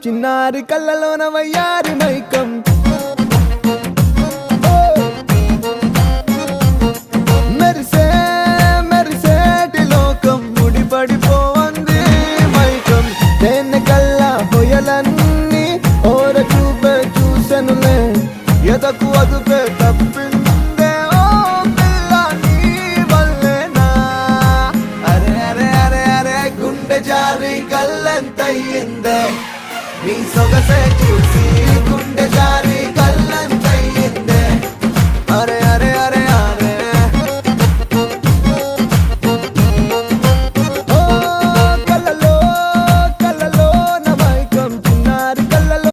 చిన్నారి కళ్ళలోన వయ్యారి మైకం మెరిసే మెరిసేటి లోకం ముడిపడిపోవంది మైకం తేనె కల్లా హొయలన్నీ ఓర చూపే చూసెనులే ఎదకు అదుపే తప్పిందే ఓ పిల్ల నీ వల్లేనా అరే అరే అరే అరే గుండె జారి కళ్ళెంతయ్యిందే నీ సొగసే చూసి గుండె జారి